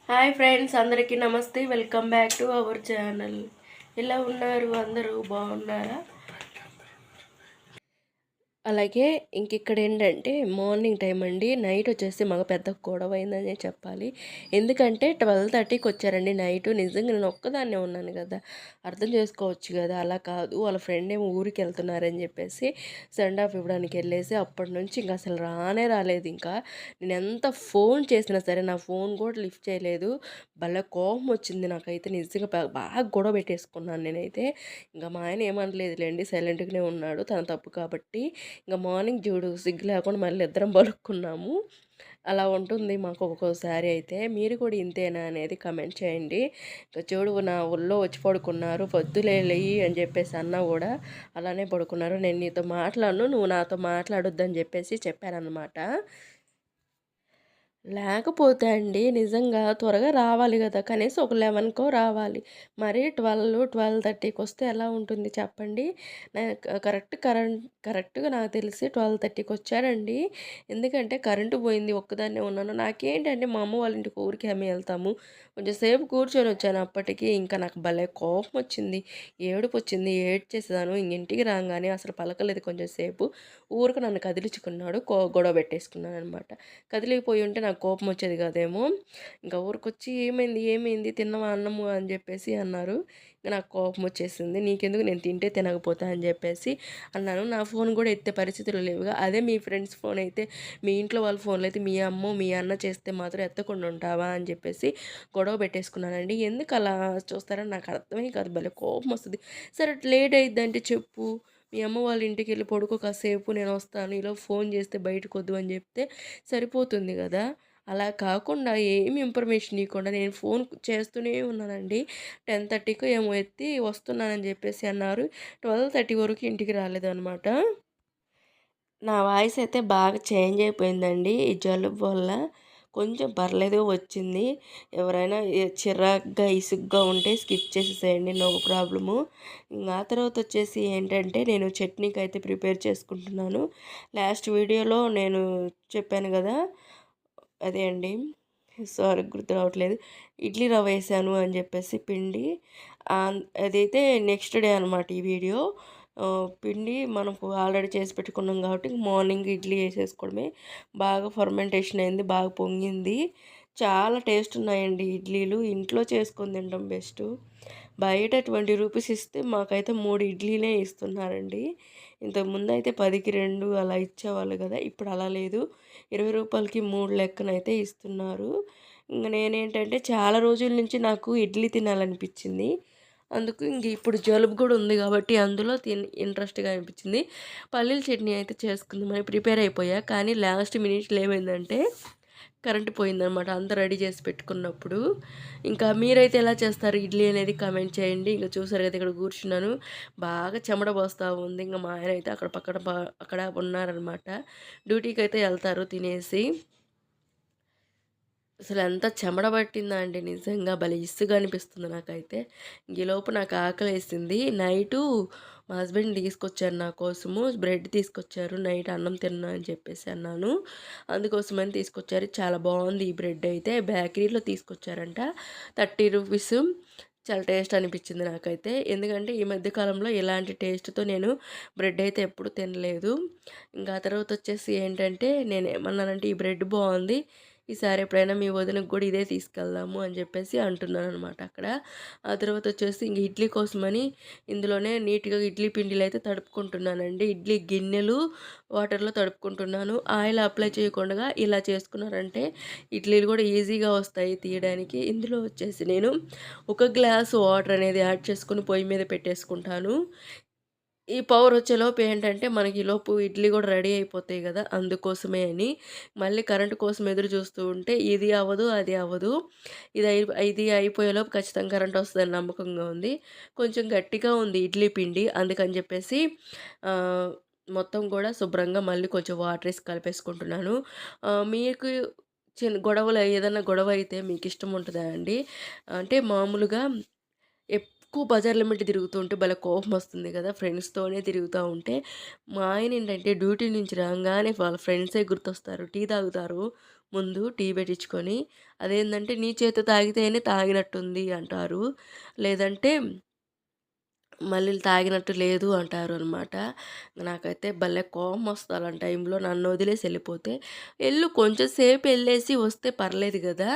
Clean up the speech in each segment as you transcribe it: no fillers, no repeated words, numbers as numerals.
Hi friends, అందరికీ నమస్తే. Welcome back to our channel. ఎలా ఉన్నారు? అందరూ బాగున్నారా? అలాగే ఇక్కడ ఏంటంటే మార్నింగ్ టైం అండి. నైట్ వచ్చేసి మాకు పెద్ద గొడవ అయిందని చెప్పాలి. ఎందుకంటే 12:30కి వచ్చారండి నైట్. నిజంగా నేను ఒక్కదాన్నే ఉన్నాను కదా, అర్థం చేసుకోవచ్చు కదా. అలా కాదు, వాళ్ళ ఫ్రెండ్ ఏమో ఊరికి వెళ్తున్నారని చెప్పేసి సెండ్ ఆఫ్ ఇవ్వడానికి వెళ్ళేసి అప్పటి నుంచి ఇంకా అసలు రానే రాలేదు. ఇంకా నేను ఎంత ఫోన్ చేసినా సరే నా ఫోన్ కూడా లిఫ్ట్ చేయలేదు. భలే కోపం వచ్చింది నాకైతే. నిజంగా బాగా గొడవ పెట్టేసుకున్నాను నేనైతే. ఇంకా మా ఆయన ఏమనలేదులేండి, సైలెంట్గానే ఉన్నాడు, తన తప్పు కాబట్టి. ఇంక మార్నింగ్ చూడు, సిగ్గు లేకుండా మళ్ళీ ఇద్దరం పడుకున్నాము. అలా ఉంటుంది మాకు ఒక్కొక్కసారి అయితే. మీరు కూడా ఇంతేనా అనేది కమెంట్ చేయండి. ఇక చూడు, నా ఒళ్ళో వచ్చి పడుకున్నారు. పొద్దులే లేయి అని చెప్పేసి అన్నా కూడా అలానే పడుకున్నారు. నేను నీతో మాట్లాడను, నువ్వు నాతో మాట్లాడొద్దని చెప్పేసి చెప్పానన్నమాట. లేకపోతే అండి నిజంగా త్వరగా రావాలి కదా, కనీసం ఒక 11కో రావాలి. మరి 12:30కి వస్తే ఎలా ఉంటుంది చెప్పండి. కరెక్ట్గా నాకు తెలిసి 12:30కి వచ్చాడండి. ఎందుకంటే కరెంటు పోయింది, ఒక్కదాన్నే ఉన్నాను. నాకేంటంటే మా అమ్మ వాళ్ళ ఇంటికి ఊరికి ఏమి వెళ్తాము, కొంచెం సేపు కూర్చొని వచ్చాను. అప్పటికి ఇంకా నాకు భలే కోపం వచ్చింది, ఏడుపు వచ్చింది, ఏడ్చేసాను. ఇంటికి రాగానే అసలు పలకలేదు కొంచెం సేపు. ఊరికి నన్ను కదిలించుకున్నాడు, గొడవ పెట్టేసుకున్నాను అనమాట. కదిలిపోయి ఉంటే నాకు కోపం వచ్చేది కాదేమో. ఇంకా ఊరికొచ్చి ఏమైంది ఏమైంది తిన్నవా అన్నము అని చెప్పేసి అన్నారు. ఇంకా నాకు కోపం వచ్చేసింది. నీకెందుకు, నేను తింటే తినకపోతా అని చెప్పేసి అన్నాను. నా ఫోన్ కూడా ఎత్తే పరిస్థితులు లేవుగా. అదే మీ ఫ్రెండ్స్ ఫోన్ అయితే, మీ ఇంట్లో వాళ్ళ ఫోన్లో అయితే మీ అమ్మ మీ అన్న చేస్తే మాత్రం ఎత్తకుండా ఉంటావా అని చెప్పేసి గొడవ పెట్టేసుకున్నానండి. ఎందుకు అలా చూస్తారని నాకు అర్థమే కాదు, భలే కోపం వస్తుంది. సరే లేట్ అయిద్దంటే చెప్పు, మీ అమ్మ వాళ్ళ ఇంటికి వెళ్ళి పడుకో కాసేపు, నేను వస్తాను, ఈలోపు ఫోన్ చేస్తే బయటకు వద్దు అని చెప్తే సరిపోతుంది కదా. అలా కాకుండా ఏమి ఇన్ఫర్మేషన్ ఇవ్వకుండా నేను ఫోన్ చేస్తూనే ఉన్నానండి. 10:30కో ఏమో ఎత్తి వస్తున్నానని చెప్పేసి అన్నారు. 12:30 వరకు ఇంటికి రాలేదనమాట. నా వాయిస్ అయితే బాగా చేంజ్ అయిపోయిందండి ఈ జలుబు వల్ల. కొంచెం పర్లేదు వచ్చింది. ఎవరైనా చిరాగ్గా ఇసుగ్గా ఉంటే స్కిప్ చేసేసేయండి, నో ప్రాబ్లము. ఆ తర్వాత వచ్చేసి ఏంటంటే నేను చట్నీకి అయితే ప్రిపేర్ చేసుకుంటున్నాను. లాస్ట్ వీడియోలో నేను చెప్పాను కదా, అదే అండి, సారీ గుర్తు రావట్లేదు. ఇడ్లీ రవ్వ వేసాను అని చెప్పేసి పిండి. అదైతే నెక్స్ట్ డే అనమాట ఈ వీడియో. పిండి మనకు ఆల్రెడీ చేసి పెట్టుకున్నాం కాబట్టి మార్నింగ్ ఇడ్లీ వేసేసుకోవడమే. బాగా ఫర్మెంటేషన్ అయింది, బాగా పొంగింది. చాలా టేస్ట్ ఉన్నాయండి ఇడ్లీలు. ఇంట్లో చేసుకొని తినడం బెస్ట్. బయట 20 రూపీస్ ఇస్తే మాకైతే 3 ఇడ్లీలే ఇస్తున్నారండి. ఇంతకుముందు అయితే 10కి 2 అలా ఇచ్చేవాళ్ళు కదా, ఇప్పుడు అలా లేదు. 20 రూపాయలకి 3 లెక్కనైతే ఇస్తున్నారు. ఇంక నేనేంటంటే చాలా రోజుల నుంచి నాకు ఇడ్లీ తినాలనిపించింది. అందుకు ఇంక ఇప్పుడు జలుబు కూడా ఉంది కాబట్టి అందులో ఇంట్రెస్ట్గా అనిపించింది. పల్లీల చట్నీ అయితే చేసుకుందామని ప్రిపేర్ అయిపోయా. కానీ లాస్ట్ మినిట్లో ఏమైందంటే కరెంట్ పోయిందనమాట, అంతా రెడీ చేసి పెట్టుకున్నప్పుడు. ఇంకా మీరైతే ఎలా చేస్తారు ఇడ్లీ అనేది కామెంట్ చేయండి. ఇంకా చూసారు కదా, ఇక్కడ కూర్చున్నాను, బాగా చెమట పోస్తూ ఉంది. ఇంకా మా ఆయన అయితే అక్కడ పక్కన అక్కడ ఉన్నారనమాట. డ్యూటీకి అయితే వెళ్తారు తినేసి. అసలు ఎంత చెమట పట్టిందా అండి, నిజంగా భలే ఇసుగా అనిపిస్తుంది నాకైతే. ఈలోపు నాకు ఆకలేసింది. నైటు మా హస్బెండ్ తీసుకొచ్చారు నా కోసము, బ్రెడ్ తీసుకొచ్చారు. నైట్ అన్నం తిన్నా అని చెప్పేసి అన్నాను, అందుకోసమని తీసుకొచ్చారు. చాలా బాగుంది ఈ బ్రెడ్ అయితే, బేకరీలో తీసుకొచ్చారంట. 30 రూపీస్. చాలా టేస్ట్ అనిపించింది నాకైతే. ఎందుకంటే ఈ మధ్య కాలంలో ఇలాంటి టేస్ట్తో నేను బ్రెడ్ అయితే ఎప్పుడు తినలేదు. ఇంకా తర్వాత వచ్చేసి ఏంటంటే నేను ఏమన్నానంటే, ఈ బ్రెడ్ బాగుంది, ఈసారి ఎప్పుడైనా మీ వదినకి కూడా ఇదే తీసుకెళ్దాము అని చెప్పేసి అంటున్నాను అనమాట అక్కడ. ఆ తర్వాత వచ్చేసి ఇంక ఇడ్లీ కోసమని ఇందులోనే నీట్గా ఇడ్లీ పిండిలు అయితే తడుపుకుంటున్నానండి. ఇడ్లీ గిన్నెలు వాటర్లో తడుపుకుంటున్నాను. ఆయిల్ అప్లై చేయకుండా ఇలా చేసుకున్నారంటే ఇడ్లీలు కూడా ఈజీగా వస్తాయి తీయడానికి. ఇందులో వచ్చేసి నేను 1 గ్లాసు వాటర్ అనేది యాడ్ చేసుకుని పొయ్యి మీద పెట్టేసుకుంటాను. ఈ పవర్ వచ్చేలోపు ఏంటంటే మనకి ఈలోపు ఇడ్లీ కూడా రెడీ అయిపోతాయి కదా, అందుకోసమే అని. మళ్ళీ కరెంటు కోసం ఎదురు చూస్తూ ఉంటే ఇది అవ్వదు అది అవ్వదు. ఇది అయిపోయేలోపు ఖచ్చితంగా కరెంట్ వస్తుందని నమ్మకంగా ఉంది. కొంచెం గట్టిగా ఉంది ఇడ్లీ పిండి, అందుకని చెప్పేసి మొత్తం కూడా శుభ్రంగా మళ్ళీ కొంచెం వాటర్ వేసి కలిపేసుకుంటున్నాను. మీకు గొడవలు ఏదైనా గొడవ అయితే మీకు ఇష్టం ఉంటుందా అండి? అంటే మామూలుగా ఎక్కువ బజార్ల ఎమ్మటే తిరుగుతూ ఉంటే భలే కోపం వస్తుంది కదా, ఫ్రెండ్స్‌తోనే తిరుగుతూ ఉంటే. మా ఆయన ఏంటంటే డ్యూటీ నుంచి రాంగానే వాళ్ళ ఫ్రెండ్సే గుర్తొస్తారు. టీ తాగుతారు, ముందు టీ పెట్టించుకొని, అదేందంటే నీ చేత్తో తాగితేనే తాగినట్టుంది అంటారు. లేదంటే మళ్ళీ తాగినట్టు లేదు అంటారనమాట. నాకైతే భలే కోపమొస్తది అలాంటి టైంలో నన్ను వదిలేసి ఎళ్ళిపోతే. కొంచెం సేపు ఎళ్ళేసి వస్తే పర్లేదు గదా!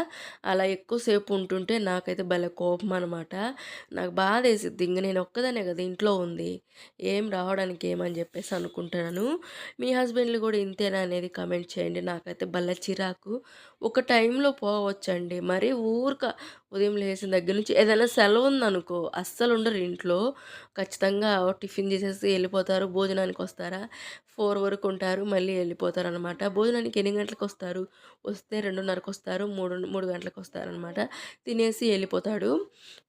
అలా ఎక్కువ సేపు ఉంటుంటే నాకైతే భలే కోపమనమాట. నాకు బాధేసిద్ది. ఇంక నేను ఒక్కదాన్నే గదా ఇంట్లో ఉంది. ఏం రావడానికి ఏమని జెప్పేసి అనుకుంటాను. మీ హస్బెండ్‌లు గూడా ఇంతేనా అనేది కామెంట్ చేయండి. నాకైతే భలే చిరాకు. ఒక టైంలో పోవచ్చండి. మరీ ఉదయం లేసిన దగ్గర నుంచి ఏదైనా సెలవుందనుకో అస్సలుండరు ఇంట్లో. ఖచ్చితంగా టిఫిన్ చేసేసి ఎళ్ళిపోతారు. భోజనానికొస్తారా? 4 వరకు ఉంటారు. మళ్ళీ ఎళ్ళిపోతారనమాట. భోజనానికి ఎన్ని గంటలకొస్తారు? వస్తే 2:30కొస్తారు. 3 గంటలకొస్తారనమాట. తినేసి ఎళ్ళిపోతాడు.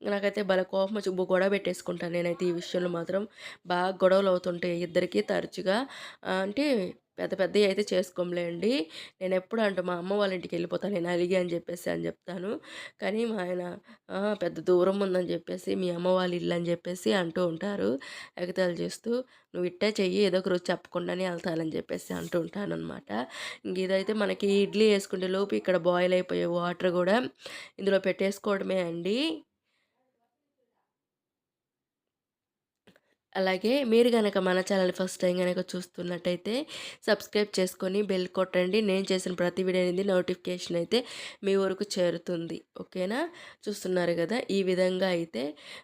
నాకైతే భలే కోపమొచ్చి గొడవ పెట్టేసుకుంటాను నేనైతే ఈ విషయంలో మాత్రం. బాగా గొడవలవుతుంటాయి ఇద్దరికీ తరచుగా. అంటే పెద్ద పెద్దయి అయితే చేసుకోంలేండి. నేనెప్పుడు అంటా మా అమ్మ వాళ్ళ ఇంటికెళ్ళిపోతాను నేను అలిగి అని జెప్పేసి అని జెప్తాను. కానీ మా ఆయన పెద్ద దూరం ఉందని జెప్పేసి, మీ అమ్మ వాళ్ళ ఇల్లని జెప్పేసి అంటూ ఉంటారు. ఎగతాళి చేస్తూ, "నువ్వు ఇట్టే చెయ్యి ఏదో ఒక రోజు చెప్పకుండానే ఎళ్తానని" జెప్పేసి అంటూ ఉంటాననమాట. ఇంక ఇదైతే మనకి ఇడ్లీ యేసుకునే లోపు ఇక్కడ బాయిల్ అయిపోయే వాటర్ గూడా ఇందులో పెట్టేసుకోవడమే అండి. అలాగే మీరు గనక మన ఛానల్ ఫస్ట్ టైం గనక చూస్తున్నట్టయితే సబ్స్క్రైబ్ చేసుకొని బెల్ కొట్టండి. నేను చేసిన ప్రతి వీడియో అనేది నోటిఫికేషన్ అయితే మీ వరకు చేరుతుంది. ఓకేనా? చూస్తున్నారు గదా! ఈ విధంగా అయితే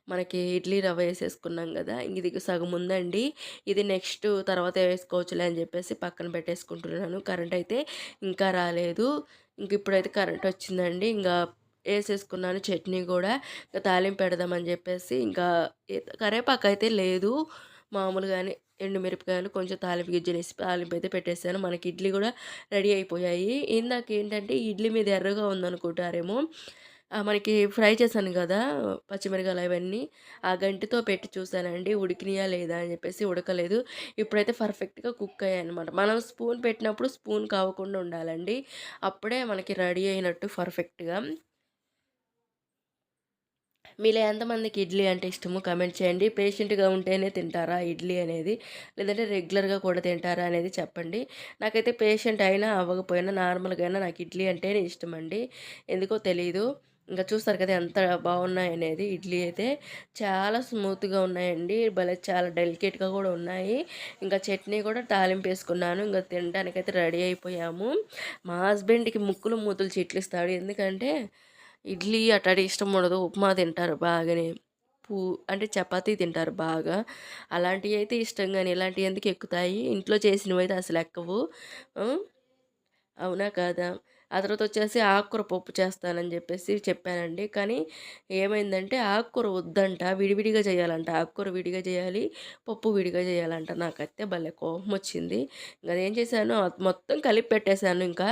మనకి ఇడ్లీ రవ్వ ఏసేసుకున్నాం గదా! ఇది సగం ఉందండి. ఇది నెక్స్ట్ తర్వాత వేసుకోవచ్చులే అని జెప్పేసి పక్కన పెట్టేసుకుంటున్నాను. కరెంట్ అయితే ఇంకా రాలేదు. ఇంక ఇప్పుడైతే కరెంట్ వచ్చిందండి. ఏసేసుకున్నాను చట్నీ గూడా. తాలింపు పెడదామని జెప్పేసి ఇంకా కరేపాకయితే లేదు. మామూలుగానే ఎండుమిరపకాయలు, కొంచెం తాలింపు గింజలేసి తాలింపయితే పెట్టేసాను. మనకి ఇడ్లీ గూడా రెడీ అయిపోయాయి. ఇందాకేంటంటే ఇడ్లీ మీద ఎర్రగా ఉందనుకుంటారేమో, మనకి ఫ్రై చేశాను గదా! పచ్చిమిరపకాయలు అవన్నీ, ఆ గంటితో పెట్టి చూసానండి. ఉడికినాయా లేదా అని జెప్పేసి ఉడకలేదు. ఇప్పుడైతే పర్ఫెక్ట్‌గా కుక్ అయ్యాయనమాట. మనం స్పూన్ పెట్టినప్పుడు స్పూన్ కావకుండా ఉండాలండి. అప్పుడే మనకి రెడీ అయినట్టు పర్ఫెక్ట్‌గా. మీలో ఎంతమందికి ఇడ్లీ అంటే ఇష్టమో కామెంట్ చేయండి. పేషెంట్‌గా ఉంటేనే తింటారా ఇడ్లీ అనేది? లేదంటే రెగ్యులర్‌గా కూడా తింటారా అనేది చెప్పండి. నాకైతే పేషెంట్ అయినా, అవ్వకపోయినా నార్మల్‌గా అయినా నాకు ఇడ్లీ అంటేనే ఇష్టమండి. ఎందుకో తెలీదు. ఇంక చూస్తారు కదా ఎంత బాగున్నాయనేది. ఇడ్లీ అయితే చాలా స్మూత్‌గా ఉన్నాయండి. భలే చాలా డెలికేట్‌గా కూడా ఉన్నాయి. ఇంకా చట్నీ కూడా తాలింపేసుకున్నాను. ఇంక తినడానికైతే రెడీ అయిపోయాము. మా హస్బెండ్‌కి ముక్కులు మూతులు చిట్లిస్తాడు. ఎందుకంటే ఇడ్లీ అట్లాంటి ఇష్టం ఉండదు. ఉప్మా తింటారు బాగానే. పూ అంటే చపాతీ తింటారు బాగా. అలాంటియయితే ఇష్టం గాని ఇలాంటియి ఎందుకు ఎక్కుతాయి? ఇంట్లో చేసినవయితే అసలెక్కవు. హ్మ్. అవునా? కాదా? ఆ తర్వాతొచ్చేసి ఆకుకూర పప్పు చేస్తానని జెప్పేసి చెప్పానండి. కానీ ఏమైందంటే ఆకుకూర వద్దంట. విడివిడిగా చేయాలంట. ఆకుకూర విడిగా చేయాలి. పప్పు విడిగా చేయాలంట. నాకైతే భలే కోపమొచ్చింది. ఇంగదేం చేశాను మొత్తం కలిపి పెట్టేశాను ఇంకా.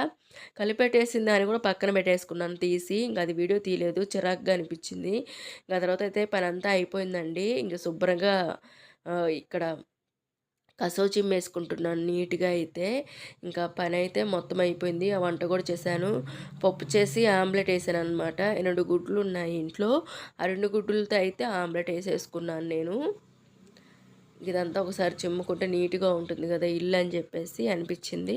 కలిపెట్టేసిన దాన్ని గూడా పక్కన పెట్టేసుకున్నాను తీసి. ఇంగది వీడియో తీయలేదు. చిరాకుగా అనిపిచ్చింది. ఇంక ఆ తర్వాతయితే పనంతా అయిపోయిందండి. ఇంక శుభ్రంగా ఇక్కడ కసవ చిమ్మేసుకుంటున్నాను నీట్‌గా అయితే. ఇంకా పనైతే మొత్తం అయిపోయింది. ఆ వంట కూడా చేశాను. పప్పు చేసి ఆమ్లెట్ ఏసాననమాట. 2 గుడ్లున్నాయి ఇంట్లో. ఆ 2 గుడ్లుతో అయితే ఆమ్లెట్ ఏసేసుకున్నాను నేను. ఇదంతా ఒకసారి చిమ్ముకుంటే నీట్‌గా ఉంటుంది గదా! ఇల్లు అని జెప్పేసి అనిపిచ్చింది.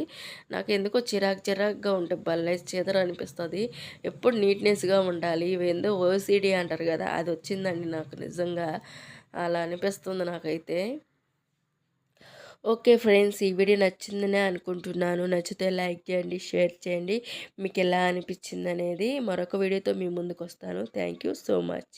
నాకెందుకో చిరాకుగా ఉంటే భలే చిదరనిపిస్తది. ఎప్పుడు నీట్‌నెస్‌గా ఉండాలి. ఇవేందో ఓసీడీ అంటారు గదా! అదొచ్చిందండి నాకు నిజంగా. అలా అనిపిస్తుంది నాకైతే. Okay friends. ఈ వీడియో నచ్చిందనే అనుకుంటున్నాను. నచ్చితే లైక్ చేయండి, షేర్ చేయండి. మీకెలా అనిపిచ్చిందనేది. మరొక వీడియోతో మీ ముందుకొస్తాను. Thank you so much.